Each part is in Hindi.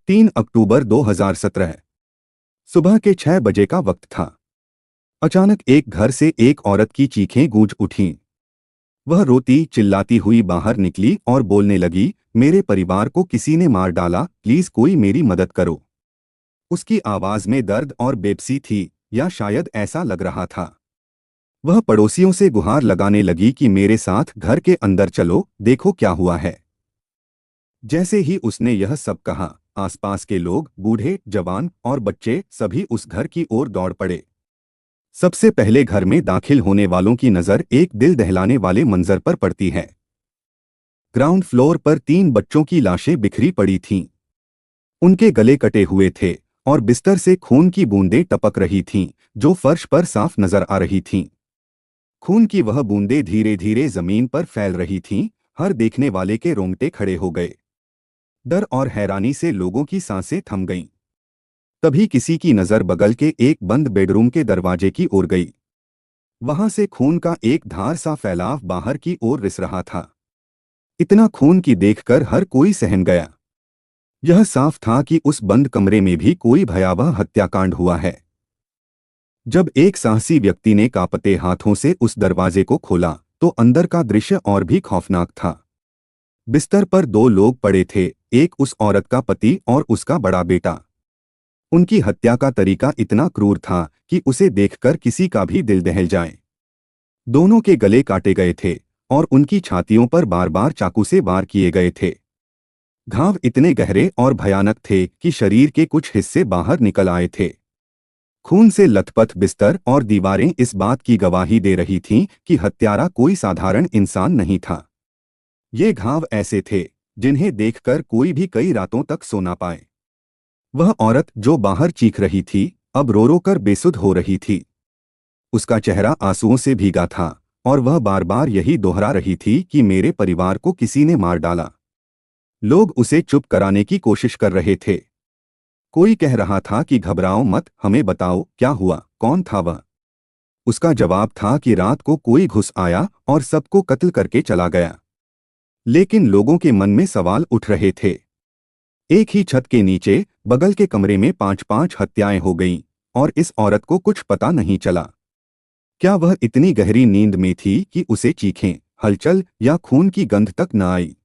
3 अक्टूबर 2017 सुबह के 6 बजे का वक्त था। अचानक एक घर से एक औरत की चीखें गूंज उठीं। वह रोती चिल्लाती हुई बाहर निकली और बोलने लगी, मेरे परिवार को किसी ने मार डाला, प्लीज कोई मेरी मदद करो। उसकी आवाज में दर्द और बेबसी थी, या शायद ऐसा लग रहा था। वह पड़ोसियों से गुहार लगाने लगी कि मेरे साथ घर के अंदर चलो, देखो क्या हुआ है। जैसे ही उसने यह सब कहा, आसपास के लोग, बूढ़े, जवान और बच्चे सभी उस घर की ओर दौड़ पड़े। सबसे पहले घर में दाखिल होने वालों की नज़र एक दिल दहलाने वाले मंजर पर पड़ती है। ग्राउंड फ्लोर पर 3 बच्चों की लाशें बिखरी पड़ी थीं। उनके गले कटे हुए थे और बिस्तर से खून की बूंदें टपक रही थीं, जो फर्श पर साफ नजर आ रही थीं। खून की वह बूंदें धीरे धीरे जमीन पर फैल रही थीं। हर देखने वाले के रोंगटे खड़े हो गए। डर और हैरानी से लोगों की सांसें थम गईं। तभी किसी की नज़र बगल के एक बंद बेडरूम के दरवाजे की ओर गई। वहां से खून का एक धार सा फैलाव बाहर की ओर रिस रहा था। इतना खून की देखकर हर कोई सहम गया। यह साफ था कि उस बंद कमरे में भी कोई भयावह हत्याकांड हुआ है। जब एक साहसी व्यक्ति ने कांपते हाथों से उस दरवाजे को खोला, तो अंदर का दृश्य और भी खौफनाक था। बिस्तर पर 2 लोग पड़े थे, एक उस औरत का पति और उसका बड़ा बेटा। उनकी हत्या का तरीका इतना क्रूर था कि उसे देखकर किसी का भी दिल दहल जाए। दोनों के गले काटे गए थे और उनकी छातियों पर बार बार चाकू से वार किए गए थे। घाव इतने गहरे और भयानक थे कि शरीर के कुछ हिस्से बाहर निकल आए थे। खून से लथपथ बिस्तर और दीवारें इस बात की गवाही दे रही थीं कि हत्यारा कोई साधारण इंसान नहीं था। ये घाव ऐसे थे जिन्हें देखकर कोई भी कई रातों तक सो ना पाए। वह औरत जो बाहर चीख रही थी, अब रो रो कर बेसुध हो रही थी। उसका चेहरा आंसुओं से भीगा था और वह बार बार यही दोहरा रही थी कि मेरे परिवार को किसी ने मार डाला। लोग उसे चुप कराने की कोशिश कर रहे थे। कोई कह रहा था कि घबराओ मत, हमें बताओ क्या हुआ, कौन था वह। उसका जवाब था कि रात को कोई घुस आया और सबको कत्ल करके चला गया। लेकिन लोगों के मन में सवाल उठ रहे थे। एक ही छत के नीचे बगल के कमरे में 5-5 हत्याएं हो गईं और इस औरत को कुछ पता नहीं चला। क्या वह इतनी गहरी नींद में थी कि उसे चीखें, हलचल या खून की गंध तक न आई?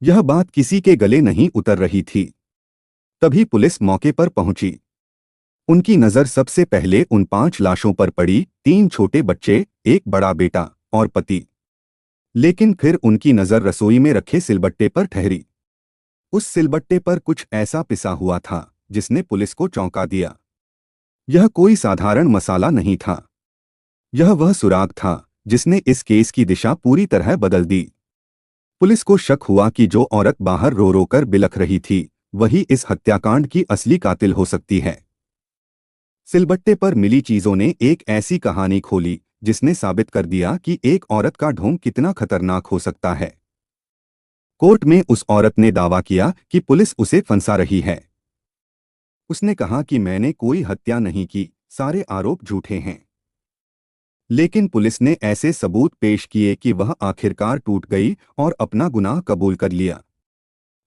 यह बात किसी के गले नहीं उतर रही थी। तभी पुलिस मौके पर पहुंची। उनकी नजर सबसे पहले उन 5 लाशों पर पड़ी, 3 छोटे बच्चे, एक बड़ा बेटा और पति। लेकिन फिर उनकी नजर रसोई में रखे सिलबट्टे पर ठहरी। उस सिलबट्टे पर कुछ ऐसा पिसा हुआ था जिसने पुलिस को चौंका दिया। यह कोई साधारण मसाला नहीं था। यह वह सुराग था जिसने इस केस की दिशा पूरी तरह बदल दी। पुलिस को शक हुआ कि जो औरत बाहर रो रो कर बिलख रही थी, वही इस हत्याकांड की असली कातिल हो सकती है। सिलबट्टे पर मिली चीजों ने एक ऐसी कहानी खोली जिसने साबित कर दिया कि एक औरत का ढोंग कितना खतरनाक हो सकता है। कोर्ट में उस औरत ने दावा किया कि पुलिस उसे फंसा रही है। उसने कहा कि मैंने कोई हत्या नहीं की, सारे आरोप झूठे हैं। लेकिन पुलिस ने ऐसे सबूत पेश किए कि वह आखिरकार टूट गई और अपना गुनाह कबूल कर लिया।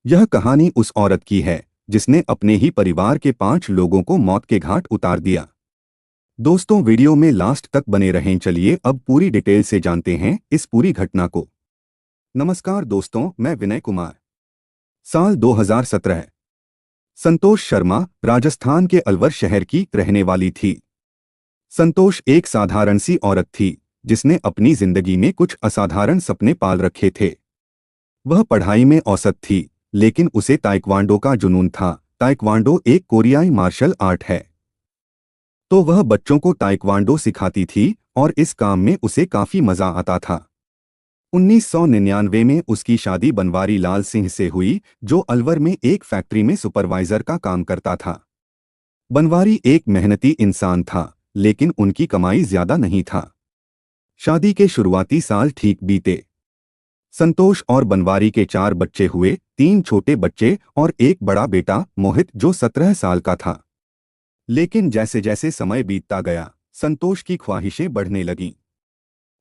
यह कहानी उस औरत की है जिसने अपने ही परिवार के 5 लोगों को मौत के घाट उतार दिया। दोस्तों, वीडियो में लास्ट तक बने रहें। चलिए अब पूरी डिटेल से जानते हैं इस पूरी घटना को। नमस्कार दोस्तों, मैं विनय कुमार। साल 2017। संतोष शर्मा राजस्थान के अलवर शहर की रहने वाली थी। संतोष एक साधारण सी औरत थी जिसने अपनी जिंदगी में कुछ असाधारण सपने पाल रखे थे। वह पढ़ाई में औसत थी, लेकिन उसे ताइक्वांडो का जुनून था। ताइक्वांडो एक कोरियाई मार्शल आर्ट है। तो वह बच्चों को ताइक्वांडो सिखाती थी और इस काम में उसे काफी मजा आता था। 1999 में उसकी शादी बनवारी लाल सिंह से हुई, जो अलवर में एक फैक्ट्री में सुपरवाइजर का काम करता था। बनवारी एक मेहनती इंसान था, लेकिन उनकी कमाई ज्यादा नहीं था। शादी के शुरुआती साल ठीक बीते। संतोष और बनवारी के 4 बच्चे हुए, 3 छोटे बच्चे और एक बड़ा बेटा मोहित, जो 17 साल का था। लेकिन जैसे जैसे समय बीतता गया, संतोष की ख्वाहिशें बढ़ने लगीं।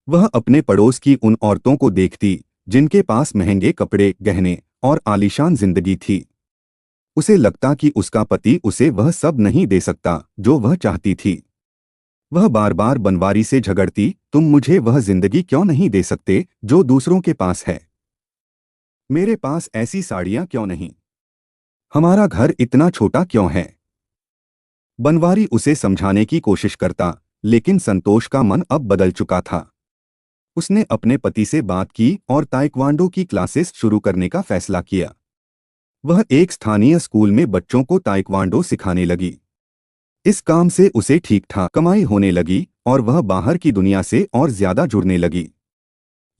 वह अपने पड़ोस की उन औरतों को देखती जिनके पास महंगे कपड़े, गहने और आलीशान जिंदगी थी। उसे लगता कि उसका पति उसे वह सब नहीं दे सकता जो वह चाहती थी। वह बार बार बनवारी से झगड़ती, तुम मुझे वह जिंदगी क्यों नहीं दे सकते जो दूसरों के पास है? मेरे पास ऐसी साड़ियां क्यों नहीं? हमारा घर इतना छोटा क्यों है? बनवारी उसे समझाने की कोशिश करता, लेकिन संतोष का मन अब बदल चुका था। उसने अपने पति से बात की और ताइक्वांडो की क्लासेस शुरू करने का फैसला किया। वह एक स्थानीय स्कूल में बच्चों को ताइक्वांडो सिखाने लगी। इस काम से उसे ठीक ठाक कमाई होने लगी और वह बाहर की दुनिया से और ज्यादा जुड़ने लगी।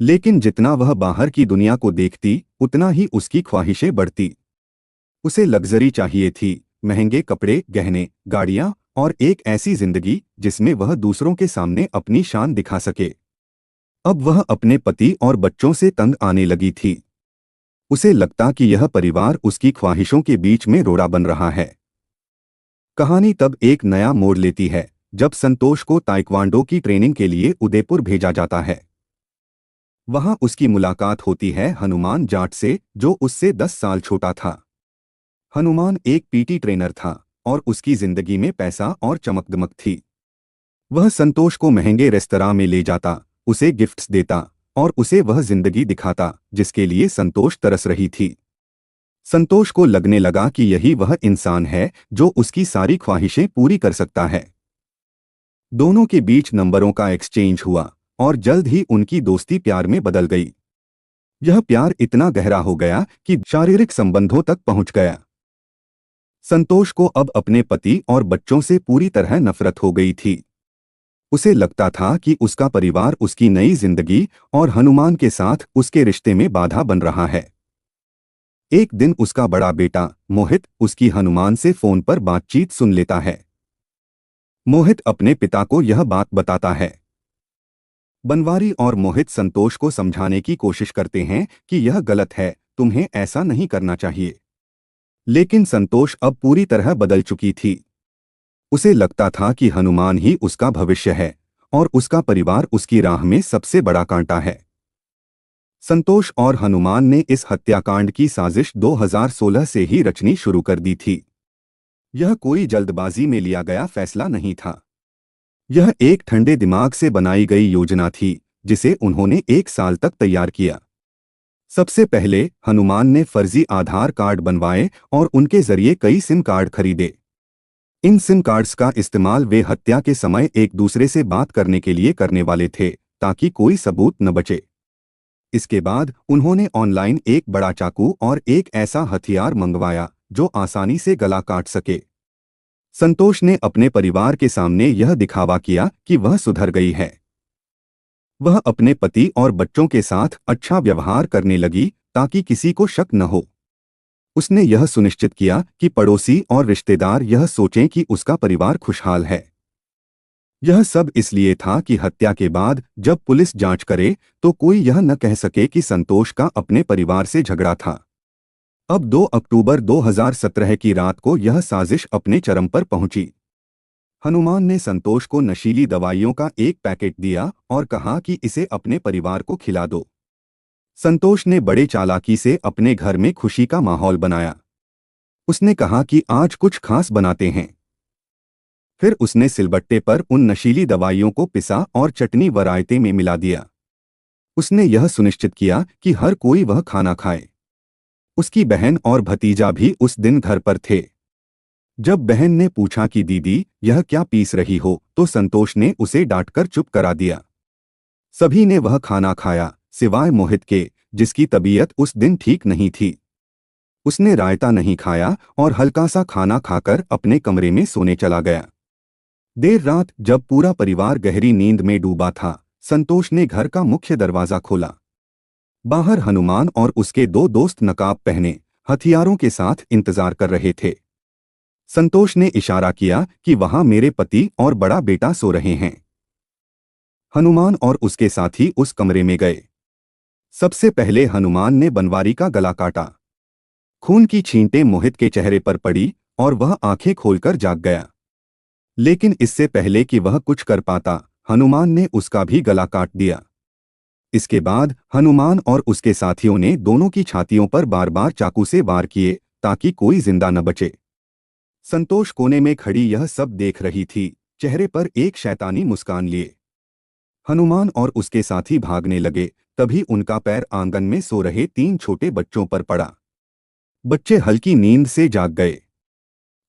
लेकिन जितना वह बाहर की दुनिया को देखती, उतना ही उसकी ख्वाहिशें बढ़ती। उसे लग्जरी चाहिए थी, महंगे कपड़े, गहने, गाड़ियां और एक ऐसी जिंदगी जिसमें वह दूसरों के सामने अपनी शान दिखा सके। अब वह अपने पति और बच्चों से तंग आने लगी थी। उसे लगता कि यह परिवार उसकी ख्वाहिशों के बीच में रोड़ा बन रहा है। कहानी तब एक नया मोड़ लेती है जब संतोष को ताइक्वांडो की ट्रेनिंग के लिए उदयपुर भेजा जाता है। वहां उसकी मुलाकात होती है हनुमान जाट से, जो उससे 10 साल छोटा था। हनुमान एक पीटी ट्रेनर था और उसकी जिंदगी में पैसा और चमकदमक थी। वह संतोष को महंगे रेस्तरां में ले जाता, उसे गिफ्ट्स देता और उसे वह जिंदगी दिखाता जिसके लिए संतोष तरस रही थी। संतोष को लगने लगा कि यही वह इंसान है जो उसकी सारी ख्वाहिशें पूरी कर सकता है। दोनों के बीच नंबरों का एक्सचेंज हुआ और जल्द ही उनकी दोस्ती प्यार में बदल गई। यह प्यार इतना गहरा हो गया कि शारीरिक संबंधों तक पहुंच गया। संतोष को अब अपने पति और बच्चों से पूरी तरह नफरत हो गई थी। उसे लगता था कि उसका परिवार उसकी नई जिंदगी और हनुमान के साथ उसके रिश्ते में बाधा बन रहा है। एक दिन उसका बड़ा बेटा मोहित उसकी हनुमान से फोन पर बातचीत सुन लेता है। मोहित अपने पिता को यह बात बताता है। बनवारी और मोहित संतोष को समझाने की कोशिश करते हैं कि यह गलत है, तुम्हें ऐसा नहीं करना चाहिए। लेकिन संतोष अब पूरी तरह बदल चुकी थी। उसे लगता था कि हनुमान ही उसका भविष्य है और उसका परिवार उसकी राह में सबसे बड़ा कांटा है। संतोष और हनुमान ने इस हत्याकांड की साजिश 2016 से ही रचनी शुरू कर दी थी। यह कोई जल्दबाजी में लिया गया फैसला नहीं था। यह एक ठंडे दिमाग से बनाई गई योजना थी जिसे उन्होंने 1 साल तक तैयार किया। सबसे पहले हनुमान ने फर्जी आधार कार्ड बनवाए और उनके जरिए कई सिम कार्ड खरीदे। इन सिम कार्ड्स का इस्तेमाल वे हत्या के समय एक दूसरे से बात करने के लिए करने वाले थे ताकि कोई सबूत न बचे। इसके बाद उन्होंने ऑनलाइन एक बड़ा चाकू और एक ऐसा हथियार मंगवाया जो आसानी से गला काट सके। संतोष ने अपने परिवार के सामने यह दिखावा किया कि वह सुधर गई है। वह अपने पति और बच्चों के साथ अच्छा व्यवहार करने लगी ताकि किसी को शक न हो। उसने यह सुनिश्चित किया कि पड़ोसी और रिश्तेदार यह सोचें कि उसका परिवार खुशहाल है। यह सब इसलिए था कि हत्या के बाद जब पुलिस जांच करे तो कोई यह न कह सके कि संतोष का अपने परिवार से झगड़ा था। अब 2 अक्टूबर 2017 की रात को यह साजिश अपने चरम पर पहुंची। हनुमान ने संतोष को नशीली दवाइयों का एक पैकेट दिया और कहा कि इसे अपने परिवार को खिला दो। संतोष ने बड़े चालाकी से अपने घर में खुशी का माहौल बनाया। उसने कहा कि आज कुछ खास बनाते हैं। फिर उसने सिलबट्टे पर उन नशीली दवाइयों को पिसा और चटनी व रायते में मिला दिया। उसने यह सुनिश्चित किया कि हर कोई वह खाना खाए। उसकी बहन और भतीजा भी उस दिन घर पर थे। जब बहन ने पूछा कि दीदी यह क्या पीस रही हो, तो संतोष ने उसे डांटकर चुप करा दिया। सभी ने वह खाना खाया सिवाय मोहित के, जिसकी तबीयत उस दिन ठीक नहीं थी। उसने रायता नहीं खाया और हल्का सा खाना खाकर अपने कमरे में सोने चला गया। देर रात जब पूरा परिवार गहरी नींद में डूबा था, संतोष ने घर का मुख्य दरवाजा खोला। बाहर हनुमान और उसके 2 दोस्त नकाब पहने हथियारों के साथ इंतजार कर रहे थे। संतोष ने इशारा किया कि वहां मेरे पति और बड़ा बेटा सो रहे हैं। हनुमान और उसके साथी उस कमरे में गए। सबसे पहले हनुमान ने बनवारी का गला काटा। खून की छींटें मोहित के चेहरे पर पड़ी और वह आंखें खोलकर जाग गया। लेकिन इससे पहले कि वह कुछ कर पाता, हनुमान ने उसका भी गला काट दिया। इसके बाद हनुमान और उसके साथियों ने दोनों की छातियों पर बार बार चाकू से वार किए ताकि कोई जिंदा न बचे। संतोष कोने में खड़ी यह सब देख रही थी, चेहरे पर एक शैतानी मुस्कान लिए। हनुमान और उसके साथी भागने लगे, तभी उनका पैर आंगन में सो रहे 3 छोटे बच्चों पर पड़ा। बच्चे हल्की नींद से जाग गए।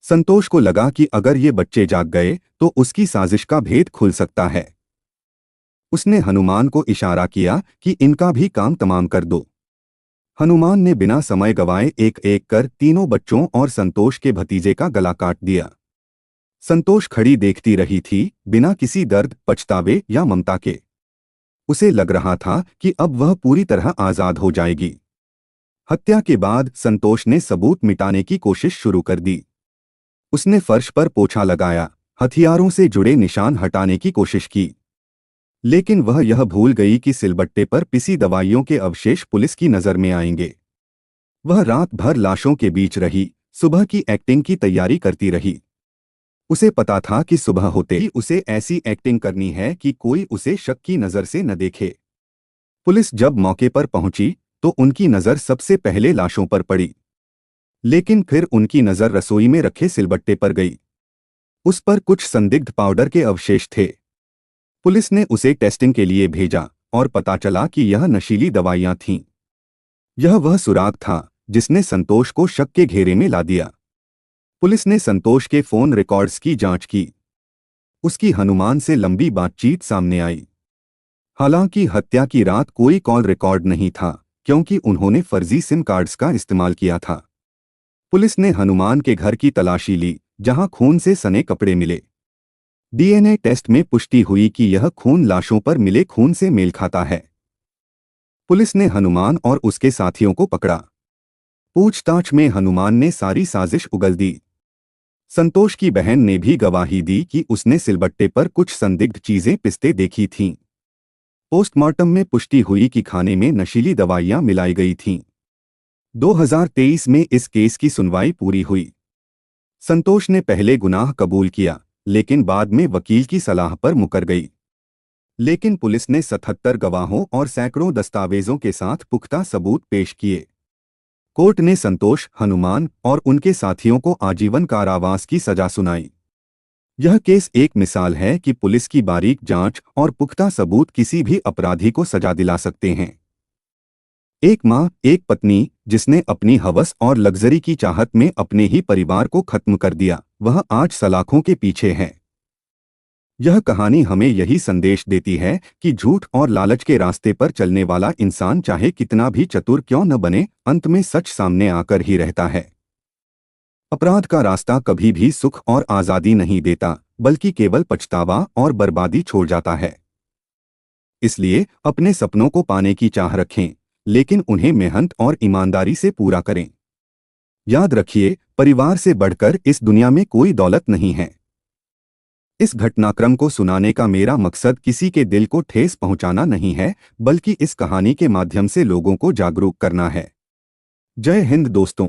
संतोष को लगा कि अगर ये बच्चे जाग गए तो उसकी साजिश का भेद खुल सकता है। उसने हनुमान को इशारा किया कि इनका भी काम तमाम कर दो। हनुमान ने बिना समय गवाए एक एक कर तीनों बच्चों और संतोष के भतीजे का गला काट दिया। संतोष खड़ी देखती रही थी, बिना किसी दर्द, पछतावे या ममता के। उसे लग रहा था कि अब वह पूरी तरह आजाद हो जाएगी। हत्या के बाद संतोष ने सबूत मिटाने की कोशिश शुरू कर दी। उसने फर्श पर पोछा लगाया, हथियारों से जुड़े निशान हटाने की कोशिश की, लेकिन वह यह भूल गई कि सिलबट्टे पर पिसी दवाइयों के अवशेष पुलिस की नजर में आएंगे। वह रात भर लाशों के बीच रही, सुबह की एक्टिंग की तैयारी करती रही। उसे पता था कि सुबह होते ही उसे ऐसी एक्टिंग करनी है कि कोई उसे शक की नजर से न देखे। पुलिस जब मौके पर पहुंची तो उनकी नजर सबसे पहले लाशों पर पड़ी, लेकिन फिर उनकी नजर रसोई में रखे सिलबट्टे पर गई। उस पर कुछ संदिग्ध पाउडर के अवशेष थे। पुलिस ने उसे टेस्टिंग के लिए भेजा और पता चला कि यह नशीली दवाइयां थीं। यह वह सुराग था जिसने संतोष को शक के घेरे में ला दिया। पुलिस ने संतोष के फोन रिकॉर्ड्स की जांच की। उसकी हनुमान से लंबी बातचीत सामने आई। हालांकि हत्या की रात कोई कॉल रिकॉर्ड नहीं था, क्योंकि उन्होंने फर्जी सिम कार्ड्स का इस्तेमाल किया था। पुलिस ने हनुमान के घर की तलाशी ली, जहां खून से सने कपड़े मिले। डीएनए टेस्ट में पुष्टि हुई कि यह खून लाशों पर मिले खून से मेल खाता है। पुलिस ने हनुमान और उसके साथियों को पकड़ा। पूछताछ में हनुमान ने सारी साजिश उगल दी। संतोष की बहन ने भी गवाही दी कि उसने सिलबट्टे पर कुछ संदिग्ध चीजें पिसते देखी थीं। पोस्टमार्टम में पुष्टि हुई कि खाने में नशीली दवाइयां मिलाई गई थीं। 2023 में इस केस की सुनवाई पूरी हुई। संतोष ने पहले गुनाह कबूल किया, लेकिन बाद में वकील की सलाह पर मुकर गई। लेकिन पुलिस ने 77 गवाहों और सैकड़ों दस्तावेजों के साथ पुख्ता सबूत पेश किए। कोर्ट ने संतोष, हनुमान और उनके साथियों को आजीवन कारावास की सजा सुनाई। यह केस एक मिसाल है कि पुलिस की बारीक जांच और पुख्ता सबूत किसी भी अपराधी को सजा दिला सकते हैं। एक माँ, एक पत्नी जिसने अपनी हवस और लग्जरी की चाहत में अपने ही परिवार को खत्म कर दिया, वह आज सलाखों के पीछे है। यह कहानी हमें यही संदेश देती है कि झूठ और लालच के रास्ते पर चलने वाला इंसान चाहे कितना भी चतुर क्यों न बने, अंत में सच सामने आकर ही रहता है। अपराध का रास्ता कभी भी सुख और आजादी नहीं देता, बल्कि केवल पछतावा और बर्बादी छोड़ जाता है। इसलिए अपने सपनों को पाने की चाह रखें, लेकिन उन्हें मेहनत और ईमानदारी से पूरा करें। याद रखिए, परिवार से बढ़कर इस दुनिया में कोई दौलत नहीं है। इस घटनाक्रम को सुनाने का मेरा मकसद किसी के दिल को ठेस पहुंचाना नहीं है, बल्कि इस कहानी के माध्यम से लोगों को जागरूक करना है। जय हिंद दोस्तों।